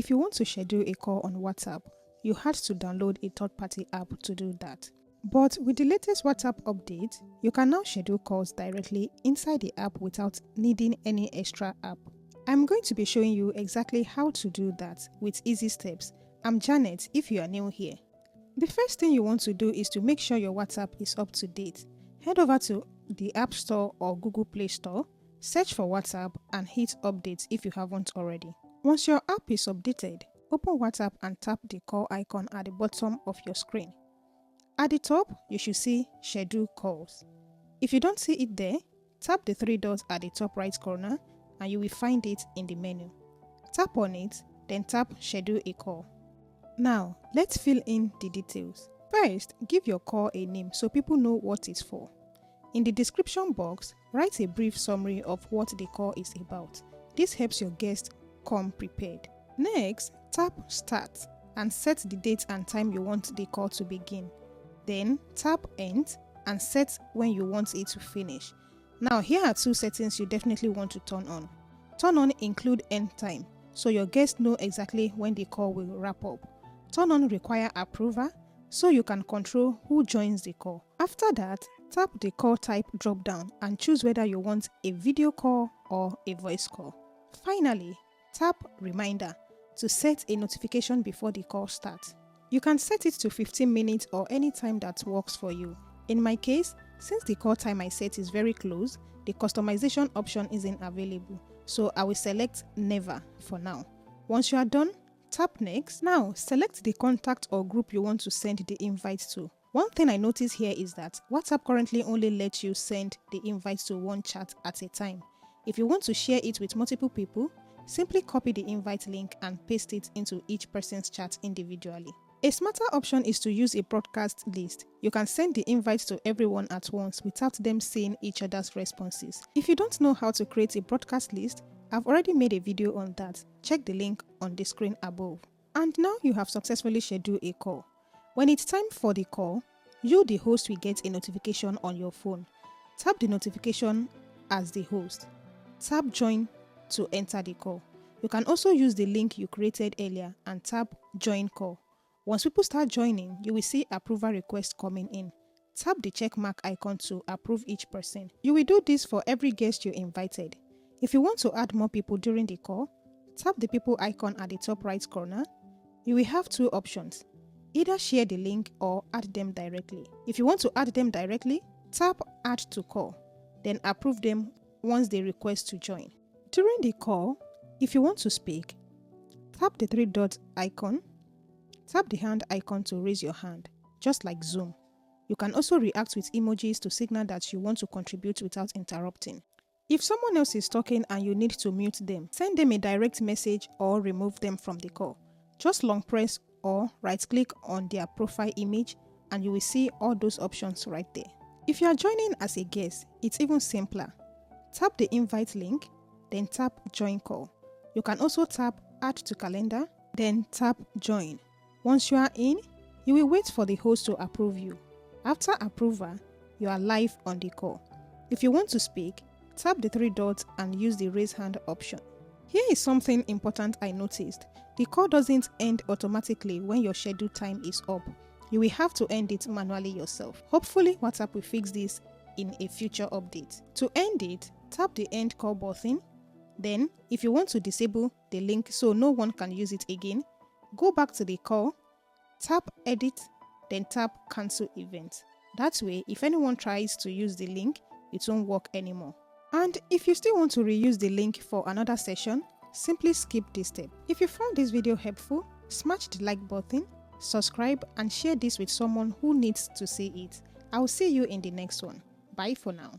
If you want to schedule a call on WhatsApp, you had to download a third-party app to do that. But with the latest WhatsApp update, you can now schedule calls directly inside the app without needing any extra app. I'm going to be showing you exactly how to do that with easy steps. I'm Janet if you are new here. The first thing you want to do is to make sure your WhatsApp is up to date. Head over to the App Store or Google Play Store, search for WhatsApp and hit update if you haven't already. Once your app is updated, open WhatsApp and tap the call icon at the bottom of your screen. At the top, you should see Schedule Calls. If you don't see it there, tap the three dots at the top right corner and you will find it in the menu. Tap on it, then tap Schedule a Call. Now, let's fill in the details. First, give your call a name so people know what it's for. In the description box, write a brief summary of what the call is about. This helps your guest come prepared. Next, tap Start and set the date and time you want the call to begin. Then, tap End and set when you want it to finish. Now, here are two settings you definitely want to turn on. Turn on Include End Time, so your guests know exactly when the call will wrap up. Turn on Require Approval, so you can control who joins the call. After that, tap the call type drop-down and choose whether you want a video call or a voice call. Finally, tap Reminder to set a notification before the call starts. You can set it to 15 minutes or any time that works for you. In my case, since the call time I set is very close, the customization option isn't available, so I will select Never for now. Once you are done, tap Next. Now, select the contact or group you want to send the invite to. One thing I notice here is that WhatsApp currently only lets you send the invite to one chat at a time. If you want to share it with multiple people, simply copy the invite link and paste it into each person's chat individually. A smarter option is to use a broadcast list. You can send the invites to everyone at once without them seeing each other's responses. If you don't know how to create a broadcast list, I've already made a video on that. Check the link on the screen above. And now you have successfully scheduled a call. When it's time for the call, you, the host, will get a notification on your phone. Tap the notification as the host. Tap Join to enter the call. You can also use the link you created earlier and tap Join Call. Once people start joining, you will see approval requests coming in. Tap the check mark icon to approve each person. You will do this for every guest you invited. If you want to add more people during the call, tap the people icon at the top right corner. You will have two options. Either share the link or add them directly. If you want to add them directly, tap Add to Call, then approve them once they request to join. During the call, if you want to speak, tap the three dot icon. Tap the hand icon to raise your hand, just like Zoom. You can also react with emojis to signal that you want to contribute without interrupting. If someone else is talking and you need to mute them, send them a direct message or remove them from the call. Just long press or right-click on their profile image and you will see all those options right there. If you are joining as a guest, it's even simpler. Tap the invite link, then tap Join Call. You can also tap Add to Calendar, then tap Join. Once you are in, you will wait for the host to approve you. After approval, you are live on the call. If you want to speak, tap the three dots and use the raise hand option. Here is something important I noticed. The call doesn't end automatically when your scheduled time is up. You will have to end it manually yourself. Hopefully, WhatsApp will fix this in a future update. To end it, tap the End Call button. Then, if you want to disable the link so no one can use it again, go back to the call, tap Edit, then tap Cancel Event. That way, if anyone tries to use the link, it won't work anymore. And if you still want to reuse the link for another session, simply skip this step. If you found this video helpful, smash the like button, subscribe, and share this with someone who needs to see it. I will see you in the next one. Bye for now.